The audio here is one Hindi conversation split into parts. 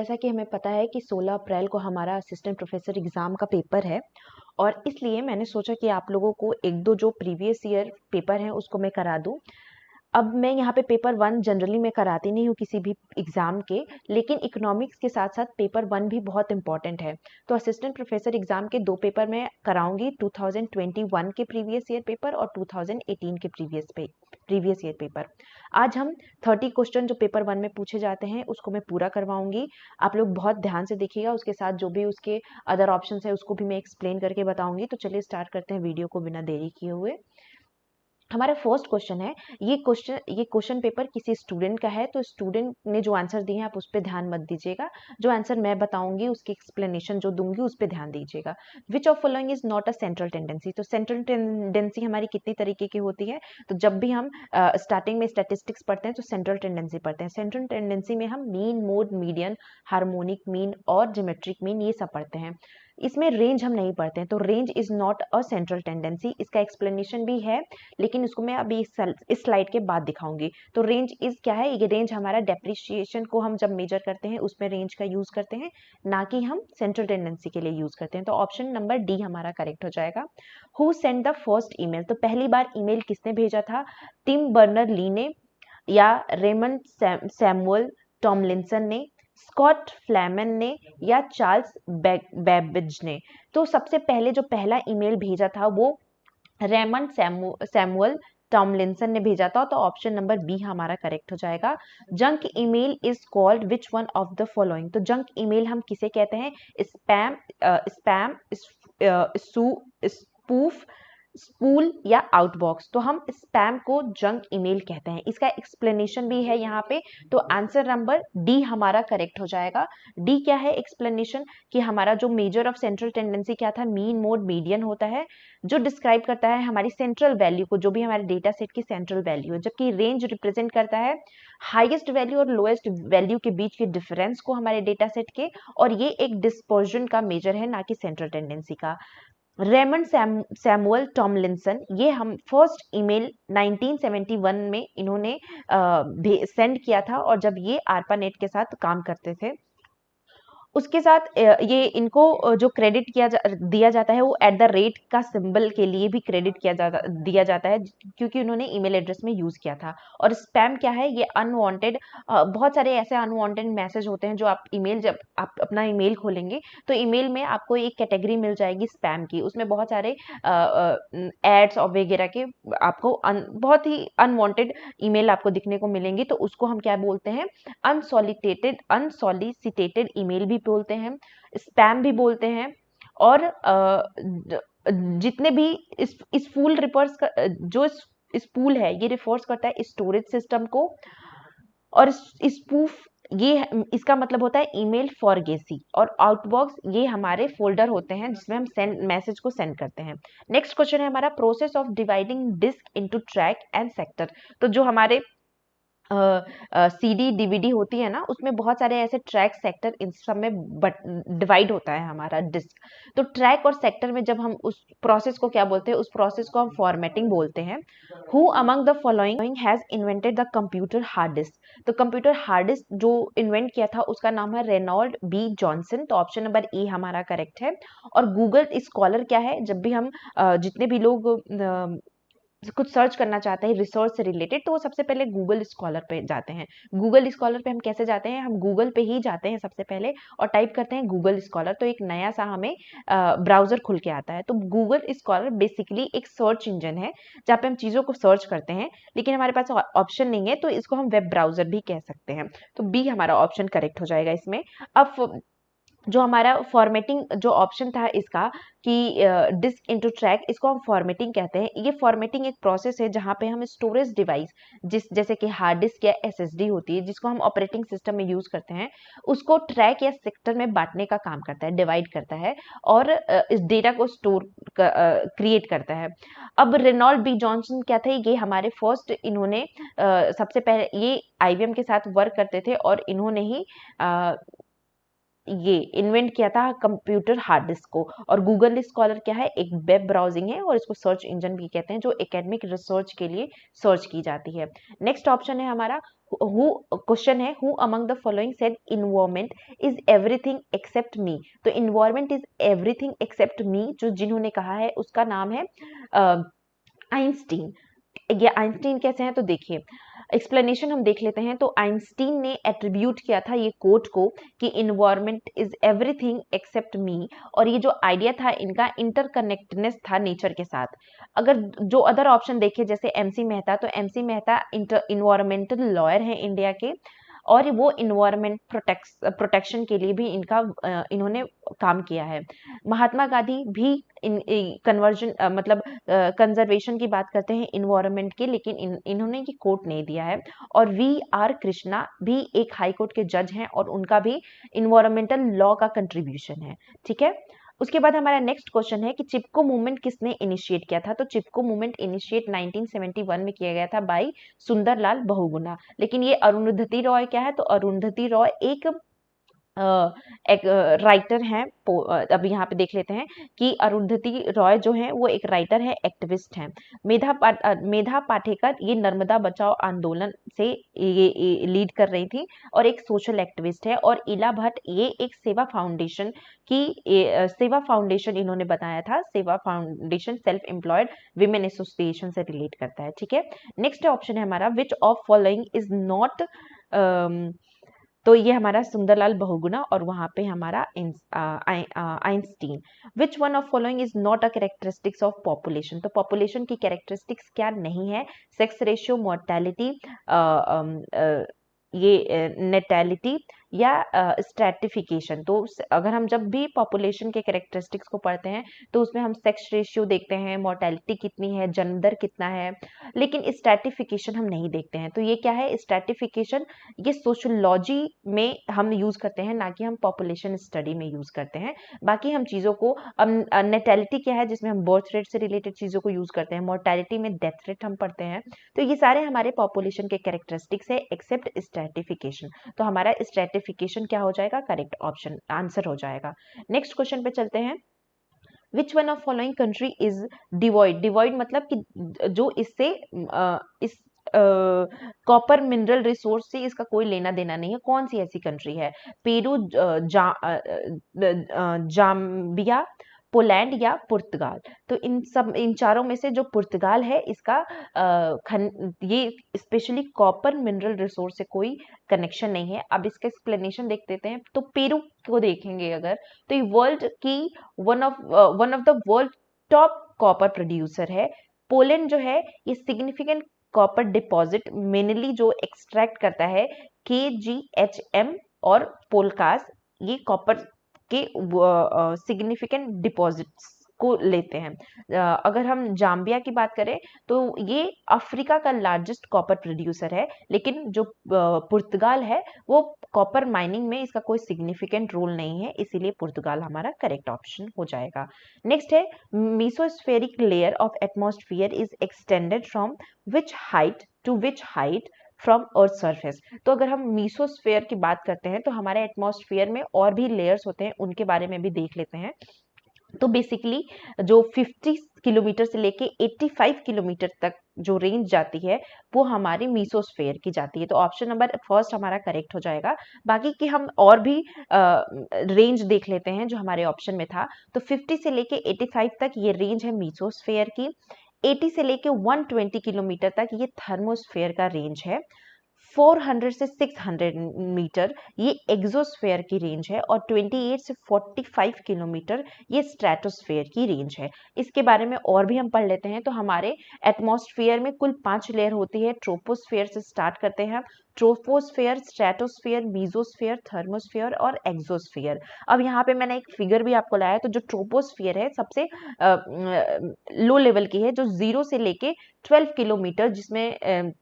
जैसा कि हमें पता है कि 16 अप्रैल को हमारा असिस्टेंट प्रोफेसर एग्ज़ाम का पेपर है और इसलिए मैंने सोचा कि आप लोगों को 1-2 जो प्रीवियस ईयर पेपर हैं उसको मैं करा दूँ। अब मैं यहाँ पे पेपर 1 जनरली मैं कराती नहीं हूँ किसी भी एग्ज़ाम के, लेकिन इकोनॉमिक्स के साथ-साथ पेपर 1 भी बहुत इम्पोर्टेंट है। तो असिस्टेंट प्रोफेसर एग्ज़ाम के 2 पेपर मैं कराऊँगी, 2021 के प्रीवियस ईयर पेपर और 2018 के प्रीवियस ईयर पेपर। आज हम 30 क्वेश्चन जो पेपर 1 में पूछे जाते हैं उसको मैं पूरा करवाऊँगी। आप लोग बहुत ध्यान से देखिएगा, उसके साथ जो भी उसके अदर ऑप्शंस हैं उसको भी मैं एक्सप्लेन करके बताऊँगी। तो चलिए स्टार्ट करते हैं वीडियो को बिना देरी किए हुए। हमारा फर्स्ट क्वेश्चन है, ये क्वेश्चन पेपर किसी स्टूडेंट का है, तो स्टूडेंट ने जो आंसर दिए हैं आप उस पे ध्यान मत दीजिएगा। जो आंसर मैं बताऊंगी उसकी एक्सप्लेनेशन जो दूंगी उस पे ध्यान दीजिएगा। विच of following is not a central tendency. तो सेंट्रल टेंडेंसी हमारी कितनी तरीके की होती है, तो जब भी हम स्टार्टिंग में स्टैटिस्टिक्स पढ़ते हैं तो सेंट्रल टेंडेंसी पढ़ते हैं। सेंट्रल टेंडेंसी में हम mean, mode, median, harmonic mean और ज्योमेट्रिक मीन ये सब पढ़ते हैं। इसमें रेंज हम नहीं पढ़ते हैं, तो range is not a central tendency. इसका एक्सप्लेनेशन भी है लेकिन उसको मैं अभी इस स्लाइड के बाद दिखाऊंगी। तो रेंज इज क्या है, ये रेंज हमारा डेप्रिसिएशन को हम जब मेजर करते हैं उसमें रेंज का यूज करते हैं, ना कि हम सेंट्रल टेंडेंसी के लिए यूज करते हैं। तो ऑप्शन नंबर डी हमारा करेक्ट हो जाएगा। Who send the first email. तो पहली बार ईमेल किसने भेजा था, टिम बर्नर ली ने या रेमंड सैमुअल टॉमलिंसन ने, स्कॉट फ्लैमन ने या चार्ल्स बेबेज ने। तो सबसे पहले जो पहला ईमेल भेजा था वो रेमंड सैमुअल टॉमलिंसन ने भेजा था। तो ऑप्शन नंबर बी हमारा करेक्ट हो जाएगा। Junk email is called which one of the following. तो जंक ईमेल हम किसे कहते हैं, स्पैम, स्पूफ, स्पूल या आउटबॉक्स। तो हम स्पैम को जंक ईमेल कहते हैं। इसका एक्सप्लेनेशन भी है यहाँ पे। तो आंसर नंबर डी हमारा करेक्ट हो जाएगा। डी क्या है एक्सप्लेनेशन, कि हमारा जो मेजर ऑफ सेंट्रल टेंडेंसी क्या था, मीन, मोड, मीडियन होता है, जो डिस्क्राइब करता है हमारी सेंट्रल वैल्यू को, जो भी हमारे डेटा सेट की सेंट्रल वैल्यू है। जबकि रेंज रिप्रेजेंट करता है हाईएस्ट वैल्यू और लोएस्ट वैल्यू के बीच के डिफरेंस को हमारे डेटा सेट के, और ये एक डिस्पर्जन का मेजर है, ना कि सेंट्रल टेंडेंसी का। रेमंड सैमुअल टॉमलिंसन, ये हम फर्स्ट ईमेल 1971 में इन्होंने सेंड किया था, और जब ये आरपानेट के साथ काम करते थे उसके साथ ये इनको जो क्रेडिट दिया जाता है वो एट द रेट का सिंबल के लिए भी क्रेडिट दिया जाता है, क्योंकि उन्होंने ईमेल एड्रेस में यूज किया था। और स्पैम क्या है, ये अनवांटेड, बहुत सारे ऐसे अनवांटेड मैसेज होते हैं जो आप जब आप अपना ईमेल खोलेंगे तो ईमेल में आपको एक कैटेगरी मिल जाएगी स्पैम की, उसमें बहुत सारे एड्स और वगैरह के आपको बहुत ही अनवांटेड ईमेल आपको दिखने को मिलेंगी। तो उसको हम क्या बोलते हैं, अनसॉलिसिटेटेड ईमेल भी बोलते हैं, स्पैम भी बोलते हैं। और जितने भी इस फूल रिफर्स जो स्पूल है ये रिफर्स करता है स्टोरेज सिस्टम को, और स्पूफ ये इसका मतलब होता है ईमेल फॉरगेसी, और आउटबॉक्स ये हमारे फोल्डर होते हैं जिसमें हम मैसेज को सेंड करते हैं। नेक्स्ट क्वेश्चन है हमारा, process of dividing disc into track and sector. तो जो हमारे सीडी डीवीडी होती है ना, उसमें बहुत सारे ऐसे ट्रैक, सेक्टर, इन सब में डिवाइड होता है हमारा डिस्क। तो ट्रैक और सेक्टर में जब हम उस प्रोसेस को क्या बोलते हैं, उस प्रोसेस को हम फॉर्मेटिंग बोलते हैं। Who among the following has invented the computer hard disk. तो कंप्यूटर हार्ड डिस्क जो इन्वेंट किया था उसका नाम है रेनॉल्ड बी जॉनसन। तो ऑप्शन नंबर ए हमारा करेक्ट है। और गूगल स्कॉलर क्या है, जब भी हम जितने भी लोग कुछ सर्च करना चाहते हैं रिसर्च से रिलेटेड, तो वो सबसे पहले गूगल स्कॉलर पे जाते हैं। गूगल स्कॉलर पे हम कैसे जाते हैं, हम गूगल पे ही जाते हैं सबसे पहले और टाइप करते हैं गूगल स्कॉलर, तो एक नया सा हमें ब्राउजर खुल के आता है। तो गूगल स्कॉलर बेसिकली एक सर्च इंजन है जहाँ पे हम चीज़ों को सर्च करते हैं, लेकिन हमारे पास ऑप्शन नहीं है तो इसको हम वेब ब्राउजर भी कह सकते हैं। तो बी हमारा ऑप्शन करेक्ट हो जाएगा इसमें। अब जो हमारा फॉर्मेटिंग जो ऑप्शन था इसका कि डिस्क इनटू ट्रैक, इसको हम फॉर्मेटिंग कहते हैं। ये फॉर्मेटिंग एक प्रोसेस है जहाँ पे हम स्टोरेज डिवाइस जैसे कि हार्ड डिस्क या एसएसडी होती है जिसको हम ऑपरेटिंग सिस्टम में यूज करते हैं, उसको ट्रैक या सेक्टर में बांटने का काम करता है, डिवाइड करता है और इस डेटा को स्टोर क्रिएट करता है। अब रेनॉल्ड बी जॉनसन क्या थे, ये हमारे फर्स्ट, इन्होंने सबसे पहले ये आईबीएम के साथ वर्क करते थे और इन्होंने ही ये इन्वेंट किया था कंप्यूटर हार्ड डिस्क को। और गूगल स्कॉलर क्या है, एक वेब ब्राउजिंग है और इसको सर्च इंजन भी कहते हैं, जो एकेडमिक रिसर्च के लिए सर्च की जाती है। नेक्स्ट ऑप्शन है हमारा, क्वेश्चन है, who among the following said environment is everything except me. तो environment is everything except me, जो जिन्होंने कहा है उसका नाम है आइंस्टीन। ये आइंस्टीन कैसे हैं, तो देखिए एक्सप्लेनेशन हम देख लेते हैं। तो आइंस्टीन ने एट्रीब्यूट किया था ये कोट को कि इन्वायरमेंट इज एवरीथिंग एक्सेप्ट मी, और ये जो आइडिया था इनका इंटरकनेक्टेडनेस था नेचर के साथ। अगर जो अदर ऑप्शन देखे जैसे एमसी मेहता, तो एमसी मेहता इन्वायरमेंटल लॉयर हैं इंडिया के, और वो इन्वायरमेंट प्रोटेक्शन के लिए भी इन्होंने काम किया है। महात्मा गांधी भी कन्वर्जन मतलब कंजर्वेशन की बात करते हैं इन्वायरमेंट की, लेकिन इन्होंने ये कोट नहीं दिया है। और वी.आर. कृष्णा भी एक हाई कोर्ट के जज हैं और उनका भी इन्वायरमेंटल लॉ का कंट्रीब्यूशन है। ठीक है, उसके बाद हमारा नेक्स्ट क्वेश्चन है कि चिपको मूवमेंट किसने इनिशिएट किया था। तो चिपको मूवमेंट इनिशिएट 1971 में किया गया था बाय सुंदरलाल बहुगुणा। लेकिन ये अरुंधति रॉय क्या है, तो अरुंधति रॉय एक राइटर हैं। अब यहाँ पे देख लेते हैं कि अरुंधति रॉय जो है वो एक राइटर है, एक्टिविस्ट हैं। मेधा पाटेकर ये नर्मदा बचाओ आंदोलन से ये लीड कर रही थी और एक सोशल एक्टिविस्ट है। और इला भट्ट ये एक सेवा फाउंडेशन इन्होंने बताया था। सेवा foundation self employed women association से रिलेट करता है। ठीक है, नेक्स्ट ऑप्शन है हमारा, which of following is not, तो ये हमारा सुंदरलाल बहुगुणा और वहां पे हमारा Einstein. Which one of following is not a characteristics of population. तो पॉपुलेशन की कैरेक्टरिस्टिक्स क्या नहीं है, सेक्स रेशियो, मोर्टेलिटी, ये नेटेलिटी या स्ट्रैटिफिकेशन। तो अगर हम जब भी पॉपुलेशन के कैरेक्टरिस्टिक्स को पढ़ते हैं तो उसमें हम सेक्स रेशियो देखते हैं, मोर्टेलिटी कितनी है, जन्म दर कितना है, लेकिन स्ट्रैटिफिकेशन हम नहीं देखते हैं। तो ये क्या है, स्ट्रैटिफिकेशन ये सोशोलॉजी में हम यूज करते हैं, ना कि हम पॉपुलेशन स्टडी में यूज करते हैं। बाकी हम चीजों को, नेटेलिटी क्या है जिसमें हम बर्थ रेट से रिलेटेड चीजों को यूज करते हैं, मोर्टेलिटी में डेथ रेट हम पढ़ते हैं। तो ये सारे हमारे पॉपुलेशन के कैरेक्टरिस्टिक्स है एक्सेप्ट स्ट्रैटिफिकेशन। तो हमारा स्ट्रैटिफिकेशन क्या हो जाएगा, करेक्ट ऑप्शन आंसर हो जाएगा। नेक्स्ट क्वेश्चन पे चलते हैं। Which one of following country is devoid. Devoid मतलब कि जो इस कॉपर मिनरल रिसोर्स से इसका कोई लेना देना नहीं है, कौन सी ऐसी कंट्री है। पेरू, जाम्बिया, पोलैंड या पुर्तगाल। तो इन चारों में से जो पुर्तगाल है इसका ये स्पेशली कॉपर मिनरल रिसोर्स से कोई कनेक्शन नहीं है। अब इसका एक्सप्लेनेशन देख लेते हैं। तो पेरू को देखेंगे अगर, तो ये वर्ल्ड की one of the world top copper producer है। पोलैंड जो है ये सिग्निफिकेंट कॉपर डिपॉजिट मेनली जो एक्सट्रैक्ट करता है KGHM और पोलकास, ये कॉपर के सिग्निफिकेंट डिपॉजिट्स को लेते हैं। अगर हम जाम्बिया की बात करें तो ये अफ्रीका का लार्जेस्ट कॉपर प्रोड्यूसर है, लेकिन जो पुर्तगाल है वो कॉपर माइनिंग में इसका कोई सिग्निफिकेंट रोल नहीं है, इसीलिए पुर्तगाल हमारा करेक्ट ऑप्शन हो जाएगा। नेक्स्ट है, mesospheric layer of atmosphere is extended from which height to which height from earth surface. तो अगर हम मीसोस्फेयर की बात करते हैं तो हमारे एटमॉस्फेयर में और भी लेयर्स होते हैं, उनके बारे में भी देख लेते हैं। तो बेसिकली जो 50 किलोमीटर से लेके 85 किलोमीटर तक जो रेंज जाती है वो हमारी मीसोस्फेयर की जाती है। तो ऑप्शन नंबर फर्स्ट हमारा करेक्ट हो जाएगा। बाकी की हम और भी रेंज देख लेते हैं जो हमारे ऑप्शन में था। तो 50 से लेके 85 तक ये रेंज है मीसोस्फेयर की। 80 से लेके 120 किलोमीटर तक ये थर्मोस्फेयर का रेंज है। 400 से 600 मीटर ये एक्सोस्फेयर की रेंज है। और 28 से 45 किलोमीटर ये स्ट्रेटोस्फेयर की रेंज है। इसके बारे में और भी हम पढ़ लेते हैं। तो हमारे एटमॉस्फेयर में कुल 5 लेयर होती है। ट्रोपोस्फेयर से स्टार्ट करते हैं, ट्रोपोस्फेयर, स्ट्रेटोस्फेयर, मीजोस्फेयर, थर्मोस्फेयर और एक्सोस्फेयर। अब यहाँ पे मैंने एक फिगर भी आपको लाया है। तो जो ट्रोपोस्फेयर है सबसे लो लेवल की है, जो 0 से लेके 12 किलोमीटर, जिसमें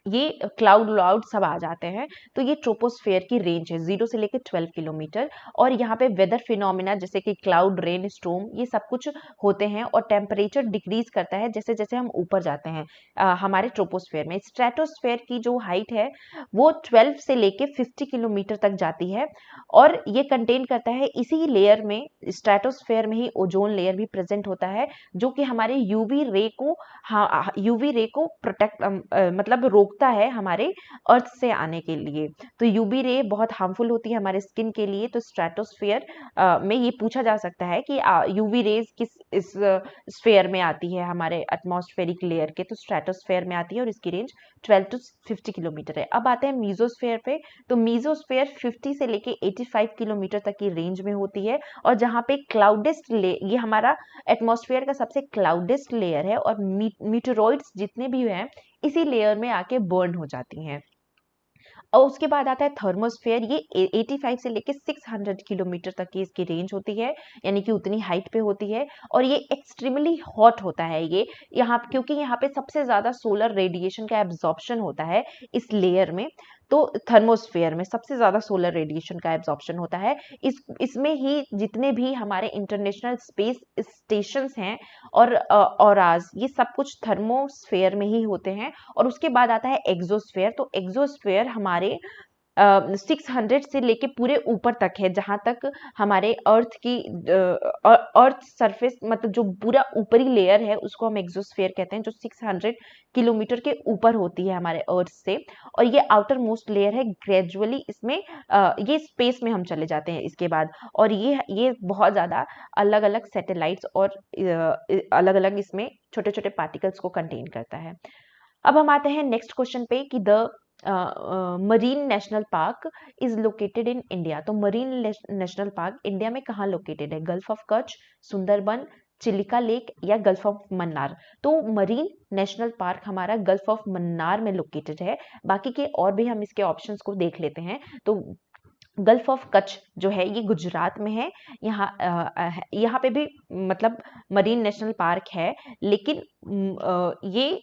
ये क्लाउड व्लाउड सब आ जाते हैं। तो ये ट्रोपोस्फेयर की रेंज है 0 से लेकर 12 किलोमीटर। और यहाँ पे वेदर फिनोमिना जैसे कि क्लाउड, रेन, स्टॉर्म, ये सब कुछ होते हैं। और टेम्परेचर डिक्रीज करता है जैसे जैसे हम ऊपर जाते हैं हमारे ट्रोपोस्फेयर में। स्ट्रेटोस्फेयर की जो हाइट है वो 12 से लेके 50 किलोमीटर तक जाती है। और ये कंटेन करता है, इसी लेयर में, स्ट्रेटोस्फेयर में ही ओजोन लेयर भी प्रेजेंट होता है, जो कि हमारे यूवी रे को, हाँ, यूवी रे को प्रोटेक्ट मतलब रोकता है हमारे अर्थ से आने के लिए। तो यूवी रे बहुत हार्मफुल होती है हमारे स्किन के लिए। तो स्ट्रेटोस्फेयर में ये पूछा जा सकता है कि यूवी रेज किस इस स्फेयर में आती है, हमारे एटमॉस्फेरिक लेयर के। तो स्ट्रेटोस्फेयर में आती है और इसकी रेंज 12 टू 50 किलोमीटर है। अब आते हैं मीजोस्फेयर पे। तो मीजोस्फेयर 50 से लेके 85 किलोमीटर तक की रेंज में होती है। और जहाँ पे क्लाउडेस्ट ये हमारा एटमॉस्फेयर का सबसे क्लाउडेस्ट लेयर है। और मीटरोइड्स जितने भी हैं इसी लेयर में आके बर्न हो जाती हैं। और उसके बाद आता है थर्मोस्फेयर। ये 85 से लेके 600 किलोमीटर तक की इसकी रेंज होती है, यानी कि उतनी हाइट पे होती है। और ये एक्सट्रीमली हॉट होता है ये यहाँ, क्योंकि यहाँ पे सबसे ज़्यादा सोलर रेडिएशन का एब्जॉर्प्शन होता है इस लेयर में। तो थर्मोस्फेयर में सबसे ज़्यादा सोलर रेडिएशन का एब्जॉर्प्शन होता है। इसमें ही जितने भी हमारे इंटरनेशनल स्पेस स्टेशंस हैं और ऑराज, ये सब कुछ थर्मोस्फेयर में ही होते हैं। और उसके बाद आता है एक्सोस्फेयर। तो एक्सोस्फेयर हमारे 600 से लेके पूरे ऊपर तक है, जहां तक हमारे अर्थ की अर्थ सरफेस, मतलब जो पूरा ऊपरी लेयर है उसको हम एक्सोस्फेयर कहते हैं, जो 600 किलोमीटर के ऊपर होती है हमारे अर्थ से। और ये आउटर मोस्ट लेयर है। ग्रेजुअली इसमें ये स्पेस में हम चले जाते हैं इसके बाद। और ये बहुत ज़्यादा अलग अलग सैटेलाइट्स और अलग अलग इसमें छोटे छोटे पार्टिकल्स को कंटेन करता है। अब हम आते हैं नेक्स्ट क्वेश्चन पे कि the marine national park is located in India. तो मरीन नेशनल पार्क इंडिया में कहाँ लोकेटेड है? Gulf of Kutch, Sundarban, Chilika lake या गल्फ ऑफ मन्नार? तो मरीन नेशनल पार्क हमारा गल्फ ऑफ मन्नार में लोकेटेड है। बाकी के और भी हम इसके ऑप्शंस को देख लेते हैं। तो गल्फ ऑफ कच्छ जो है ये गुजरात में है। यहाँ पे भी मतलब मरीन नेशनल पार्क है, लेकिन ये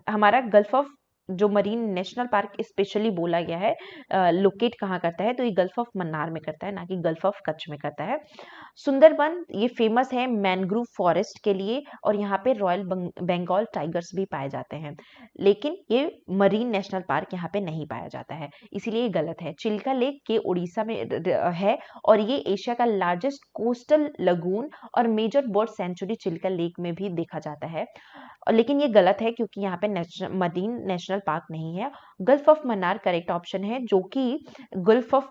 हमारा गल्फ ऑफ, जो मरीन नेशनल पार्क स्पेशली बोला गया है, लोकेट कहाँ करता है? तो ये गल्फ ऑफ मन्नार में करता है, ना कि गल्फ ऑफ कच्छ में करता है। सुंदरबन ये फेमस है मैनग्रोव फॉरेस्ट के लिए, और यहाँ पे रॉयल बंगाल टाइगर्स भी पाए जाते हैं। लेकिन ये मरीन नेशनल पार्क यहाँ पे नहीं पाया जाता है, इसीलिए ये गलत है। चिल्का लेक के उड़ीसा में है, और ये एशिया का लार्जेस्ट कोस्टल लगून और major bird sanctuary Chilika lake में भी देखा जाता है। लेकिन ये गलत है, क्योंकि यहाँ पे मरीन नेशनल पार्क नहीं है। Gulf of Mannar correct option है, जो कि गल्फ ऑफ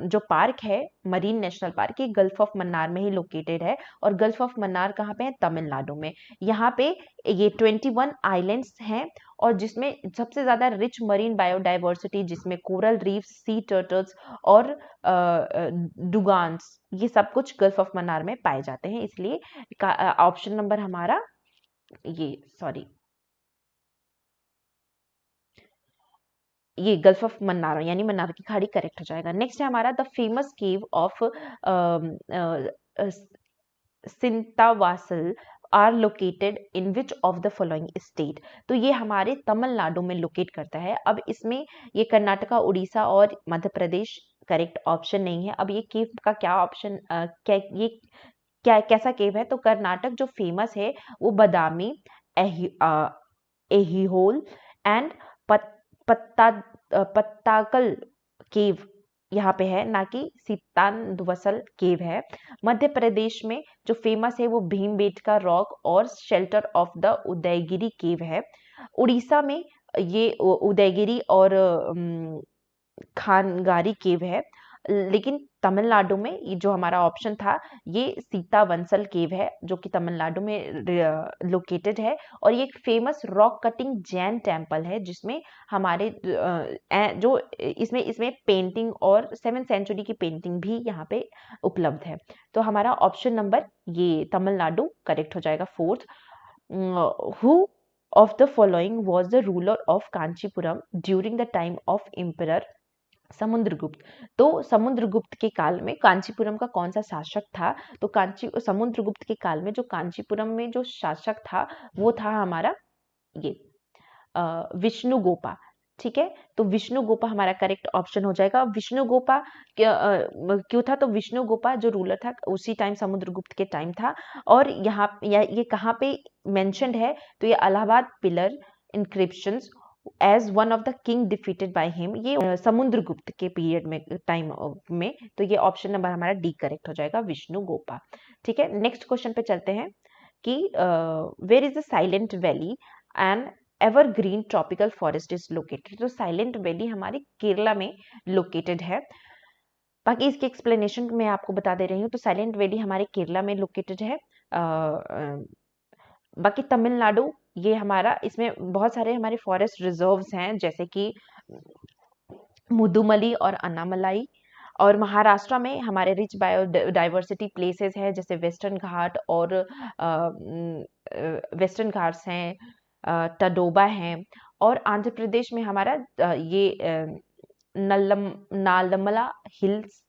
जो पार्क है, मरीन नेशनल पार्क, ये गल्फ ऑफ मन्नार में ही लोकेटेड है। और गल्फ ऑफ मन्नार कहाँ पे है? तमिलनाडु में। यहाँ पे ये 21 आइलैंड्स हैं, और जिसमें सबसे ज्यादा रिच मरीन बायोडाइवर्सिटी, जिसमें कोरल रीफ्स, सी टर्टल्स और डुगान्स, ये सब कुछ गल्फ ऑफ मन्नार में पाए जाते हैं। इसलिए ऑप्शन नंबर हमारा ये गल्फ ऑफ मन्नार यानी मन्नार की खाड़ी करेक्ट हो जाएगा। नेक्स्ट है हमारा the famous cave of Sittanavasal are located in which of the following state. तो ये हमारे तमिलनाडु में लोकेट करता है। अब इसमें ये कर्नाटका, उड़ीसा और मध्य प्रदेश करेक्ट ऑप्शन नहीं है। अब ये केव का क्या ऑप्शन, क्या कैसा केव है? तो कर्नाटक जो फेमस है वो बदामी, एहिहोल एंड पत्ता पत्ताकल केव यहाँ पे है, ना कि सीतानदवसल केव है। मध्य प्रदेश में जो फेमस है वो भीमबेटका रॉक और शेल्टर ऑफ द उदयगिरी केव है। उड़ीसा में ये उदयगिरी और खानगारी केव है। लेकिन तमिलनाडु में ये जो हमारा ऑप्शन था ये सीतावंसल केव है, जो कि तमिलनाडु में लोकेटेड है। और ये एक famous rock cutting Jain temple है, जिसमें हमारे जो इसमें इसमें पेंटिंग और 7th सेंचुरी की पेंटिंग भी यहाँ पे उपलब्ध है। तो हमारा ऑप्शन नंबर ये तमिलनाडु करेक्ट हो जाएगा। Fourth, who of the following was the ruler of Kanchipuram during the time of Emperor Samudragupta? तो समुद्रगुप्त के काल में कांचीपुरम का कौन सा शासक था? तो समुद्रगुप्त के काल में जो कांचीपुरम में जो शासक था वो था हमारा ये विष्णु गोपा। ठीक है, तो विष्णु गोपा हमारा करेक्ट ऑप्शन हो जाएगा। विष्णु गोपा क्यों था, तो विष्णु गोपा जो रूलर था उसी टाइम समुद्रगुप्त के टाइम था, और यहाँ ये कहाँ पे मेंशन्ड है, तो ये Allahabad pillar inscriptions as one of the king defeated by him, ये समुद्रगुप्त के पीरियड में टाइम में, तो ये ऑप्शन नंबर हमारा डी करेक्ट हो जाएगा, विष्णु गोपा। ठीक है, नेक्स्ट क्वेश्चन पे चलते हैं कि where is the silent valley and evergreen tropical forest is located. तो साइलेंट वैली हमारी केरला में लोकेटेड है। बाकी इसकी एक्सप्लेनेशन मैं आपको बता दे रही हूँ। तो साइलेंट वैली हमारे केरला में लोकेटेड है। बाकी तमिलनाडु, ये हमारा, इसमें बहुत सारे हमारे फॉरेस्ट रिजर्व्स हैं, जैसे कि मुदुमली और अन्नामलाई। और महाराष्ट्र में हमारे रिच बायोडाइवर्सिटी प्लेसेस है, जैसे वेस्टर्न घाट और वेस्टर्न घाट्स हैं, टडोबा हैं। और आंध्र प्रदेश में हमारा ये नालमला हिल्स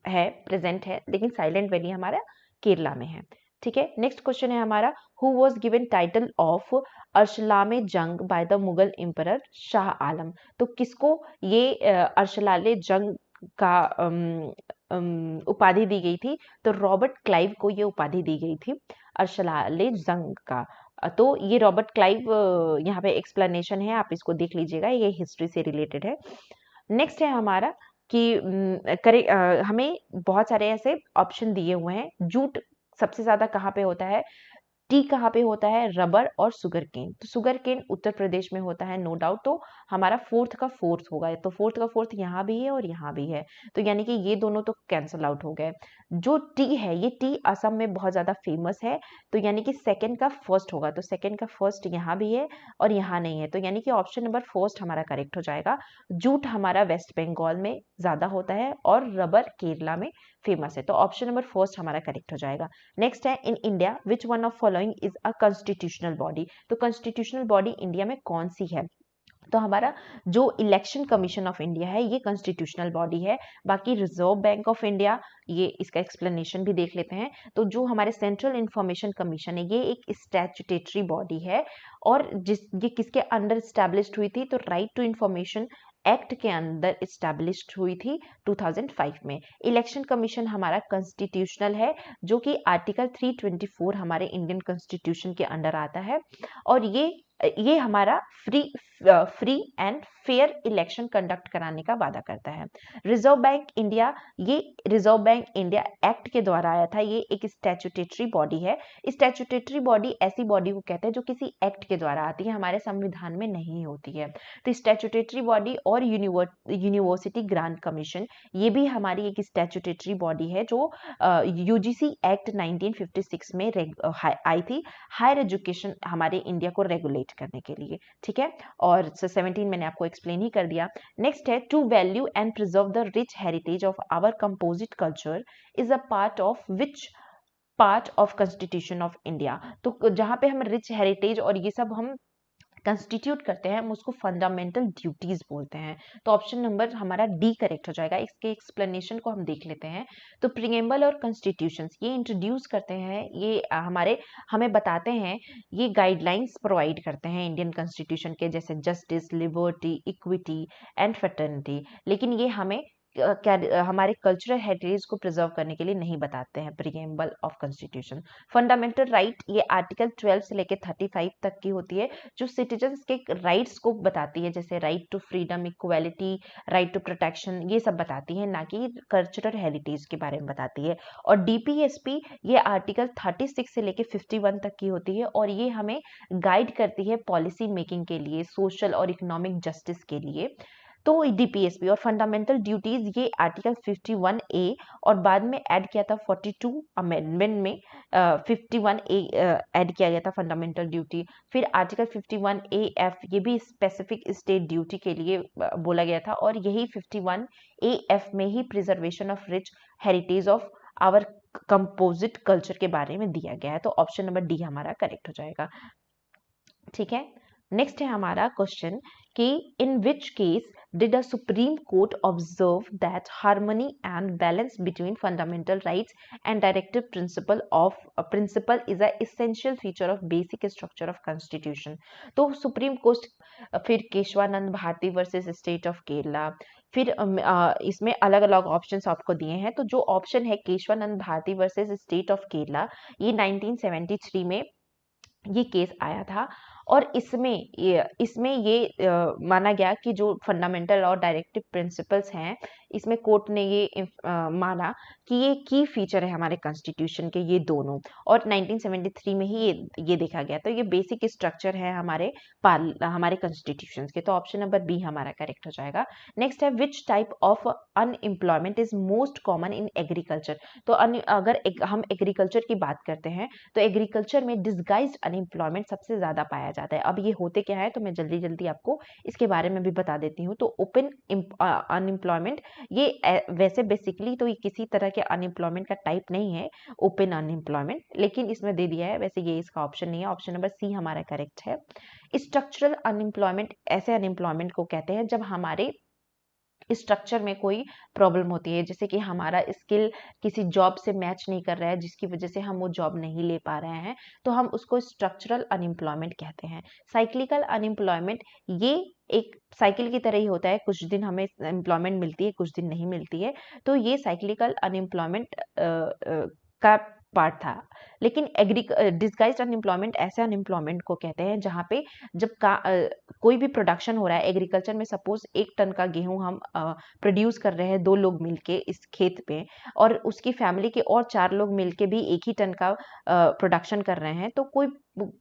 है, प्रेजेंट है, लेकिन साइलेंट वैली हमारा केरला में है। ठीक है, नेक्स्ट क्वेश्चन है हमारा, who was given title of अरशलामे जंग by the Mughal emperor Shah Alam. तो किसको ये अरशलाले जंग का उपाधि दी गई थी, तो रॉबर्ट क्लाइव को ये उपाधि दी गई थी अरशलाले जंग का। तो ये रॉबर्ट क्लाइव यहाँ पे एक्सप्लेनेशन है, आप इसको देख लीजिएगा, ये हिस्ट्री से रिलेटेड है। नेक्स्ट है हमारा कि हमें बहुत सारे ऐसे ऑप्शन दिए हुए हैं। जूट सबसे ज्यादा कहाँ पे होता है, टी कहाँ पे होता है, रबर और सुगर केन। तो सुगर केन उत्तर प्रदेश में होता है, नो डाउट। तो हमारा फोर्थ का फोर्थ होगा, तो फोर्थ का फोर्थ यहाँ भी है और यहाँ भी है, तो यानी कि ये दोनों तो कैंसल आउट हो गए। जो टी है, ये टी असम में बहुत ज्यादा फेमस है, तो यानी कि सेकंड का फर्स्ट होगा। तो सेकंड का फर्स्ट यहाँ भी है और यहाँ नहीं है, तो यानी कि ऑप्शन नंबर फर्स्ट हमारा करेक्ट हो जाएगा। जूट हमारा वेस्ट बंगाल में ज्यादा होता है और रबर केरला में फेमस है, तो ऑप्शन नंबर फर्स्ट हमारा करेक्ट हो जाएगा। नेक्स्ट है, in India which one of following is a constitutional body. तो कॉन्स्टिट्यूशनल बॉडी इंडिया में कौन सी है, तो हमारा जो इलेक्शन कमीशन ऑफ इंडिया है, ये कॉन्स्टिट्यूशनल बॉडी है। बाकी रिजर्व बैंक ऑफ इंडिया, ये इसका एक्सप्लेनेशन भी देख लेते हैं। तो जो हमारे सेंट्रल इंफॉर्मेशन कमीशन है, ये एक स्टैट्यूटरी बॉडी है, और ये किसके अंडर स्टैब्लिश्ड हुई थी, तो राइट टू इंफॉर्मेशन एक्ट के अंदर इस्टेब्लिश्ड हुई थी 2005 में। इलेक्शन कमीशन हमारा कॉन्स्टिट्यूशनल है, जो कि आर्टिकल 324 हमारे इंडियन कॉन्स्टिट्यूशन के अंडर आता है, और ये हमारा free and fair election conduct कराने का वादा करता है। रिजर्व बैंक इंडिया, ये रिजर्व बैंक इंडिया एक्ट के द्वारा आया था, ये एक स्टैट्यूटरी बॉडी है। स्टैट्यूटरी बॉडी ऐसी बॉडी को कहते हैं जो किसी एक्ट के द्वारा आती है, हमारे संविधान में नहीं होती है। तो स्टैट्यूटरी बॉडी और यूनिवर्सिटी ग्रांट कमीशन, ये भी हमारी एक स्टैट्यूटरी बॉडी है, जो यूजीसी एक्ट 1956 में आई थी, हायर एजुकेशन हमारे इंडिया को रेगुलेट करने के लिए। ठीक है, और 17 मैंने आपको एक्सप्लेन ही कर दिया। नेक्स्ट है, to value and preserve the rich heritage of our composite culture is a part of which part of constitution of India. तो जहां पे हम रिच हेरिटेज और ये सब हम कंस्टिट्यूट करते हैं, हम उसको फंडामेंटल ड्यूटीज बोलते हैं। तो ऑप्शन नंबर हमारा डी करेक्ट हो जाएगा। इसके एक्सप्लेनेशन को हम देख लेते हैं। तो प्रीएम्बल और कॉन्स्टिट्यूशंस ये इंट्रोड्यूस करते हैं, ये हमें बताते हैं, ये गाइडलाइंस प्रोवाइड करते हैं इंडियन कॉन्स्टिट्यूशन के, जैसे justice, liberty, equity and fraternity. लेकिन ये हमें हमारे कल्चरल हेरिटेज को प्रिजर्व करने के लिए नहीं बताते हैं। Preamble of constitution, fundamental right, ये आर्टिकल 12 से लेकर 35 तक की होती है, जो सिटीजन्स के राइट्स को बताती है, जैसे right to freedom, equality, right to protection, ये सब बताती है, ना कि कल्चरल हेरिटेज के बारे में बताती है। और डीपीएसपी, ये आर्टिकल 36 से लेकर 51 तक की होती है, और ये हमें गाइड करती है पॉलिसी मेकिंग के लिए, सोशल और इकोनॉमिक जस्टिस के लिए। तो डीपीएसपी और फंडामेंटल ड्यूटीज, ये आर्टिकल 51A और बाद में ऐड किया था 42 अमेंडमेंट में 51A ऐड किया गया था फंडामेंटल ड्यूटी। फिर आर्टिकल 51AF, ये भी स्पेसिफिक स्टेट ड्यूटी के लिए बोला गया था, और यही 51AF में ही preservation of rich heritage of our composite culture के बारे में दिया गया है। तो ऑप्शन नंबर डी हमारा करेक्ट हो जाएगा। ठीक है, नेक्स्ट है हमारा क्वेश्चन कि in which case did a Supreme Court observe that harmony and balance between fundamental rights and directive principle is a essential feature of basic structure of constitution। तो सुप्रीम कोर्ट फिर Kesavananda Bharati versus state of Kerala. फिर इसमें अलग अलग ऑप्शंस आपको दिए हैं। तो जो ऑप्शन है Kesavananda Bharati versus state of Kerala, ये 1973 में ये केस आया था। और इसमें ये माना गया कि जो फंडामेंटल और डायरेक्टिव प्रिंसिपल्स हैं, इसमें कोर्ट ने ये माना कि ये की फीचर है हमारे कॉन्स्टिट्यूशन के, ये दोनों। और 1973 में ही ये देखा गया। तो ये बेसिक स्ट्रक्चर है हमारे कॉन्स्टिट्यूशन के। तो ऑप्शन नंबर बी हमारा करेक्ट हो जाएगा। नेक्स्ट है which type of unemployment is most common in agriculture. तो अगर हम एग्रीकल्चर की बात करते हैं तो एग्रीकल्चर में डिसगाइज्ड अनएम्प्लॉयमेंट सबसे ज्यादा पाया जाता है। अब ये होते क्या है, तो मैं जल्दी जल्दी आपको इसके बारे में भी बता देती हूँ। तो ओपन अनएम्प्लॉयमेंट, ये वैसे बेसिकली तो ये किसी तरह के अनएम्प्लॉयमेंट का टाइप नहीं है ओपन अनएम्प्लॉयमेंट, लेकिन इसमें दे दिया है। वैसे ये इसका ऑप्शन नहीं है। ऑप्शन नंबर सी हमारा करेक्ट है। स्ट्रक्चरल अनएम्प्लॉयमेंट ऐसे अनएम्प्लॉयमेंट को कहते हैं जब हमारे स्ट्रक्चर में कोई प्रॉब्लम होती है, जैसे कि हमारा स्किल किसी जॉब से मैच नहीं कर रहा है, जिसकी वजह से हम वो जॉब नहीं ले पा रहे हैं, तो हम उसको स्ट्रक्चरल अनएम्प्लॉयमेंट कहते हैं। साइक्लिकल अनएम्प्लॉयमेंट, ये एक साइकिल की तरह ही होता है, कुछ दिन हमें एम्प्लॉयमेंट मिलती है, कुछ दिन नहीं मिलती है। तो ये साइक्लिकल अनएम्प्लॉयमेंट का पार्ट था। लेकिन डिस्गाइज्ड अनएम्प्लॉयमेंट ऐसे अनएम्प्लॉयमेंट को कहते हैं जहाँ पे जब कोई भी प्रोडक्शन हो रहा है एग्रीकल्चर में, सपोज 1 टन का गेहूं हम प्रोड्यूस कर रहे हैं 2 लोग मिलके इस खेत पे, और उसकी फैमिली के और 4 लोग मिलके भी 1 ही टन का प्रोडक्शन कर रहे हैं, तो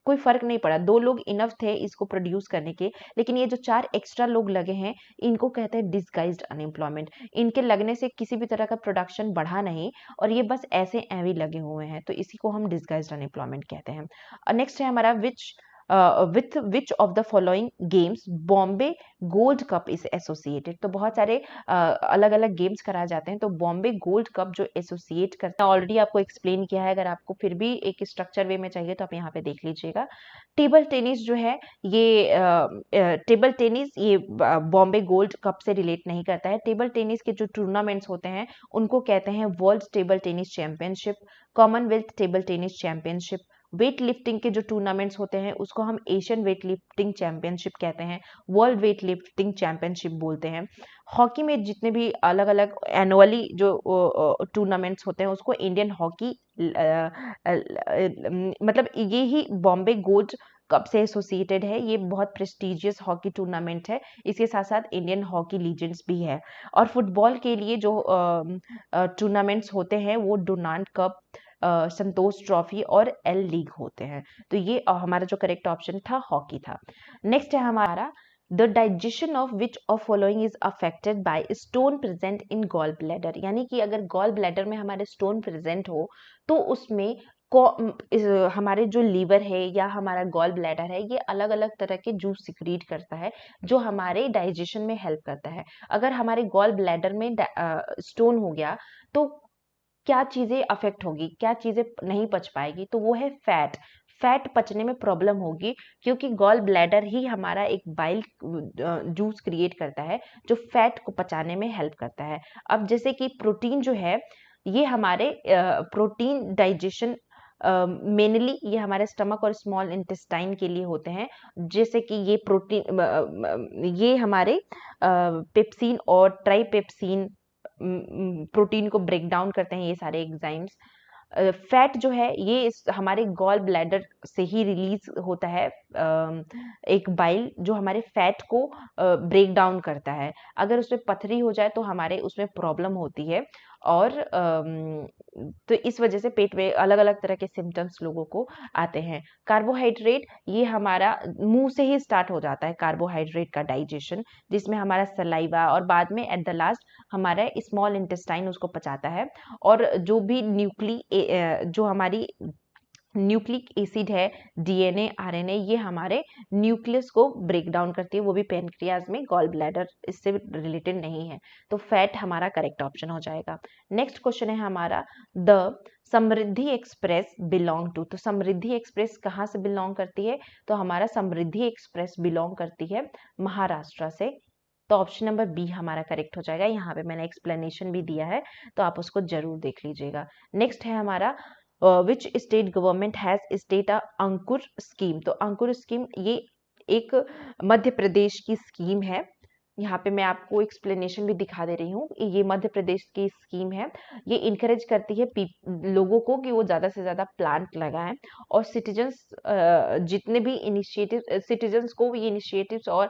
कोई फर्क नहीं पड़ा। 2 लोग इनफ थे इसको प्रोड्यूस करने के, लेकिन ये जो 4 एक्स्ट्रा लोग लगे हैं, इनको कहते हैं डिसगाइज्ड अनएम्प्लॉयमेंट। इनके लगने से किसी भी तरह का प्रोडक्शन बढ़ा नहीं, और ये बस ऐसे एवी लगे हुए हैं, तो इसी को हम डिसगाइज्ड अनएम्प्लॉयमेंट कहते हैं। नेक्स्ट है हमारा with which of the following games Bombay gold cup is associated. तो बहुत सारे अलग अलग गेम्स कराए जाते हैं, तो बॉम्बे गोल्ड कप जो एसोसिएट करता है, ऑलरेडी आपको एक्सप्लेन किया है। अगर आपको फिर भी एक स्ट्रक्चर वे में चाहिए तो आप यहाँ पे देख लीजिएगा। टेबल टेनिस जो है, ये टेबल टेनिस ये बॉम्बे गोल्ड कप से रिलेट नहीं करता है। टेबल टेनिस के जो टूर्नामेंट्स होते हैं उनको कहते हैं world table tennis championship, Commonwealth table tennis championship. Weight lifting के जो टूर्नामेंट्स होते हैं उसको हम एशियन वेट लिफ्टिंग चैंपियनशिप कहते हैं, वर्ल्ड वेट लिफ्टिंग चैंपियनशिप बोलते हैं। हॉकी में जितने भी अलग अलग एनुअली जो टूर्नामेंट्स होते हैं उसको इंडियन हॉकी, मतलब ये ही बॉम्बे गोल्ड कप से एसोसिएटेड है। ये बहुत प्रेस्टिजियस हॉकी टूर्नामेंट है, इसके साथ साथ इंडियन हॉकी लीजेंड्स भी है। और फुटबॉल के लिए जो टूर्नामेंट्स होते हैं वो डोनाल्ड कप, संतोष ट्रॉफी और एल लीग होते हैं। तो ये हमारा जो करेक्ट ऑप्शन था हॉकी था। नेक्स्ट है हमारा the digestion of which of following is affected by stone present in gallbladder. यानी कि अगर गॉल ब्लैडर में हमारे स्टोन प्रेजेंट हो तो उसमें हमारे जो लीवर है या हमारा गॉल ब्लैडर है, ये अलग अलग तरह के जूस सिक्रीट करता है जो हमारे डाइजेशन में हेल्प करता है। अगर हमारे गॉल ब्लैडर में स्टोन हो गया तो क्या चीजें अफेक्ट होगी, क्या चीजें नहीं पच पाएगी, तो वो है फैट पचने में प्रॉब्लम होगी, क्योंकि गॉल ब्लैडर ही हमारा एक बाइल जूस क्रिएट करता है जो फैट को पचाने में हेल्प करता है। अब जैसे कि प्रोटीन जो है, ये हमारे प्रोटीन डाइजेशन मेनली ये हमारे स्टमक और स्मॉल इंटेस्टाइन के लिए होते हैं। जैसे कि ये प्रोटीन ये हमारे पेप्सिन और ट्राइपेप्सिन प्रोटीन को ब्रेक डाउन करते हैं, ये सारे एंजाइम्स। फैट जो है ये हमारे गॉल ब्लैडर से ही रिलीज होता है, एक बाइल जो हमारे फैट को ब्रेक डाउन करता है। अगर उसमें पथरी हो जाए तो हमारे उसमें प्रॉब्लम होती है, और तो इस वजह से पेट में अलग अलग तरह के सिम्टम्स लोगों को आते हैं। कार्बोहाइड्रेट, ये हमारा मुंह से ही स्टार्ट हो जाता है कार्बोहाइड्रेट का डाइजेशन, जिसमें हमारा सलाइवा और बाद में एट द लास्ट हमारा स्मॉल इंटेस्टाइन उसको पचाता है। और जो भी जो हमारी न्यूक्लिक एसिड है, डीएनए आरएनए, ये हमारे न्यूक्लियस को ब्रेक डाउन करती है, वो भी पेनक्रियाज में, गॉल ब्लैडर इससे रिलेटेड नहीं है। तो फैट हमारा करेक्ट ऑप्शन हो जाएगा। नेक्स्ट क्वेश्चन है हमारा the Samruddhi express belong to. तो समृद्धि एक्सप्रेस कहाँ से बिलोंग करती है, तो हमारा समृद्धि एक्सप्रेस बिलोंग करती है महाराष्ट्र से। तो ऑप्शन नंबर बी हमारा करेक्ट हो जाएगा। यहाँ पे मैंने एक्सप्लेनेशन भी दिया है, तो आप उसको जरूर देख लीजिएगा। नेक्स्ट है हमारा which state government has state Ankur scheme. तो अंकुर स्कीम ये एक मध्य प्रदेश की स्कीम है। यहाँ पे मैं आपको एक्सप्लेनेशन भी दिखा दे रही हूँ। ये मध्य प्रदेश की स्कीम है। ये इनकरेज करती है लोगों को कि वो ज़्यादा से ज़्यादा प्लांट लगाएं, और सिटीजन्स जितने भी इनिशिएटिव सिटीजन्स को ये इनिशिएटिव्स और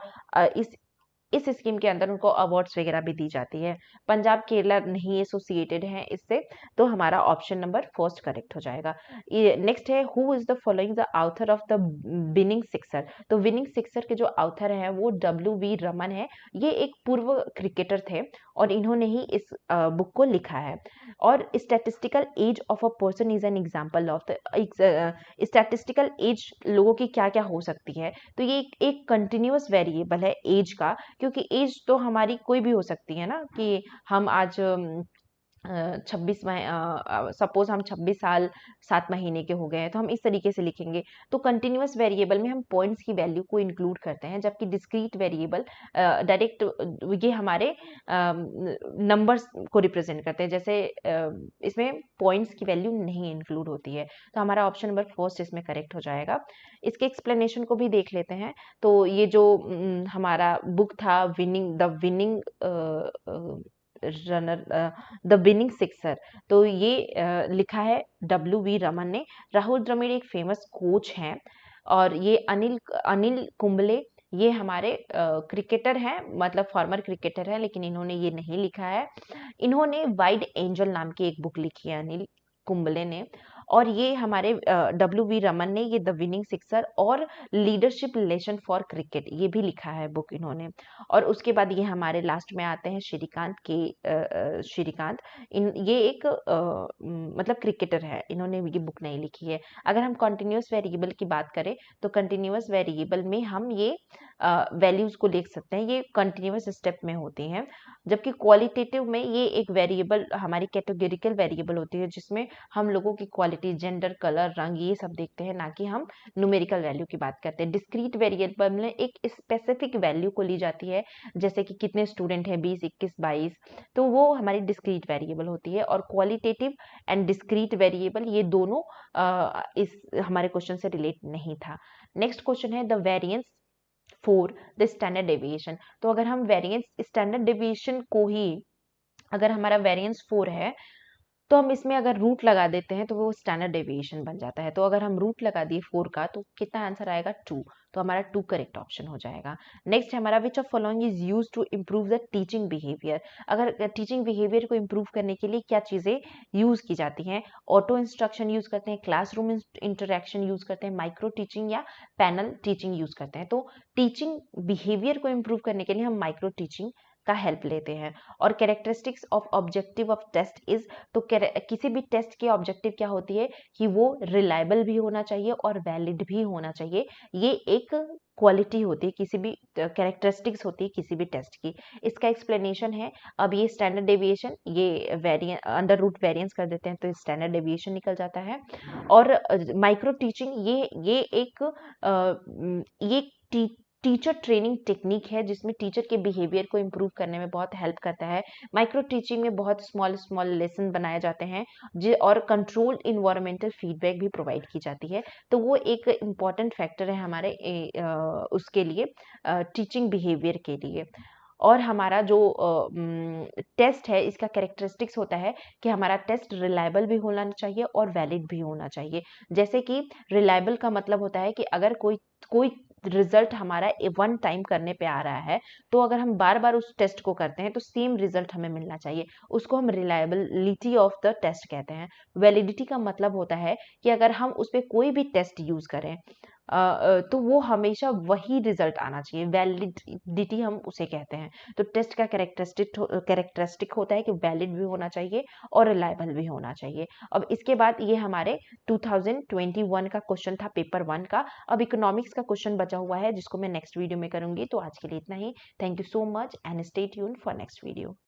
इस स्कीम के अंदर उनको अवार्ड्स वगैरह भी दी जाती है। पंजाब केरला नहीं एसोसिएटेड है इससे, तो हमारा ऑप्शन नंबर फर्स्ट करेक्ट हो जाएगा। ये नेक्स्ट है, who is the following the author of the winning sixer. तो विनिंग सिक्सर के जो ऑथर हैं वो W.V. रमन है। ये एक पूर्व क्रिकेटर थे और इन्होंने ही इस बुक को लिखा है। और statistical age of a person is an example of the statistical age लोगों की क्या क्या हो सकती है। तो ये एक कंटिन्यूअस वेरिएबल है एज का, क्योंकि एज तो हमारी कोई भी हो सकती है ना, कि हम आज 26 सपोज हम 26 साल 7 महीने के हो गए हैं, तो हम इस तरीके से लिखेंगे। तो कंटिन्यूअस वेरिएबल में हम पॉइंट्स की वैल्यू को इंक्लूड करते हैं, जबकि डिस्क्रीट वेरिएबल डायरेक्ट ये हमारे नंबर्स को रिप्रेजेंट करते हैं। जैसे इसमें पॉइंट्स की वैल्यू नहीं इंक्लूड होती है। तो हमारा ऑप्शन नंबर फर्स्ट इसमें करेक्ट हो जाएगा। इसके एक्सप्लेनेशन को भी देख लेते हैं। तो ये जो हमारा बुक था winning runner the winning sixer, तो ये लिखा है W.V. रमन ने। राहुल द्रविड़ एक फेमस कोच हैं, और ये अनिल कुंबले ये हमारे क्रिकेटर हैं, मतलब फॉर्मर क्रिकेटर हैं, लेकिन इन्होंने ये नहीं लिखा है। इन्होंने वाइड एंजल नाम की एक बुक लिखी है अनिल कुंबले ने। और ये हमारे W.V. रमन ने ये द विनिंग सिक्सर और लीडरशिप लेसन फॉर क्रिकेट ये भी लिखा है बुक इन्होंने। और उसके बाद ये हमारे लास्ट में आते हैं श्रीकांत। ये एक मतलब क्रिकेटर है, इन्होंने ये बुक नहीं लिखी है। अगर हम कंटिन्यूअस वेरिएबल की बात करें तो कंटिन्यूअस वेरिएबल में हम ये वैल्यूज को लिख सकते हैं, ये कंटिन्यूअस स्टेप में होती हैं। जबकि क्वालिटेटिव में ये एक वेरिएबल हमारी कैटेगोरिकल वेरिएबल होती है, जिसमें हम लोगों की क्वालिटी, जेंडर, कलर, रंग ये सब देखते हैं, ना कि हम न्यूमेरिकल वैल्यू की बात करते हैं। डिस्क्रीट वेरिएबल में एक स्पेसिफिक वैल्यू को ली जाती है, जैसे कि कितने स्टूडेंट हैं, 20, 21, 22, तो वो हमारी डिस्क्रीट वेरिएबल होती है। और क्वालिटेटिव एंड डिस्क्रीट वेरिएबल ये दोनों इस हमारे क्वेश्चन से रिलेट नहीं था। नेक्स्ट क्वेश्चन है the variance for the standard deviation. तो अगर हम वेरिएंस स्टैंडर्ड डेविएशन को ही, अगर हमारा वेरिएंस 4 है, तो हम इसमें अगर रूट लगा देते हैं तो वो स्टैंडर्ड डेविएशन बन जाता है। तो अगर हम रूट लगा दिए 4 का, तो कितना आंसर आएगा 2। तो हमारा 2 करेक्ट ऑप्शन हो जाएगा। नेक्स्ट है हमारा, which of following is used to improve the teaching behaviour. अगर टीचिंग बिहेवियर को इम्प्रूव करने के लिए क्या चीजें यूज की जाती हैं? ऑटो इंस्ट्रक्शन यूज करते हैं, क्लासरूम इंटरेक्शन यूज करते हैं, माइक्रो टीचिंग या पैनल टीचिंग यूज करते हैं। तो टीचिंग बिहेवियर को इम्प्रूव करने के लिए हम माइक्रो टीचिंग का हेल्प लेते हैं। और characteristics of objective of test is, तो किसी भी टेस्ट की ऑब्जेक्टिव क्या होती है कि वो रिलायबल भी होना चाहिए और वैलिड भी होना चाहिए। ये एक क्वालिटी होती है, किसी भी कैरेक्टरिस्टिक्स होती है किसी भी टेस्ट की। इसका एक्सप्लेनेशन है, अब ये स्टैंडर्ड डेविएशन, ये वेरिएंस अंडर रूट वेरिएंस कर देते हैं तो स्टैंडर्ड डेविएशन निकल जाता है। और माइक्रो टीचिंग ये एक टीचर ट्रेनिंग टेक्निक है, जिसमें टीचर के बिहेवियर को इम्प्रूव करने में बहुत हेल्प करता है। माइक्रो टीचिंग में बहुत स्मॉल लेसन बनाए जाते हैं, और कंट्रोल्ड इन्वायरमेंटल फीडबैक भी प्रोवाइड की जाती है। तो वो एक इम्पॉर्टेंट फैक्टर है हमारे उसके लिए, टीचिंग बिहेवियर के लिए। और हमारा जो टेस्ट है, इसका कैरेक्टरिस्टिक्स होता है कि हमारा टेस्ट रिलायबल भी होना चाहिए और वैलिड भी होना चाहिए। जैसे कि रिलायबल का मतलब होता है कि अगर कोई रिजल्ट हमारा 1 टाइम करने पे आ रहा है, तो अगर हम बार बार उस टेस्ट को करते हैं तो सेम रिजल्ट हमें मिलना चाहिए, उसको हम रिलायबिलिटी ऑफ द टेस्ट कहते हैं। वैलिडिटी का मतलब होता है कि अगर हम उस पर कोई भी टेस्ट यूज करें तो वो हमेशा वही रिजल्ट आना चाहिए, वैलिडिटी हम उसे कहते हैं। तो टेस्ट का कैरेक्टरिस्टिक होता है कि वैलिड भी होना चाहिए और रिलायबल भी होना चाहिए। अब इसके बाद ये हमारे 2021 का क्वेश्चन था, पेपर 1 का। अब इकोनॉमिक्स का क्वेश्चन बचा हुआ है, जिसको मैं नेक्स्ट वीडियो में करूंगी। तो आज के लिए इतना ही। Thank you so much and stay tuned for next video.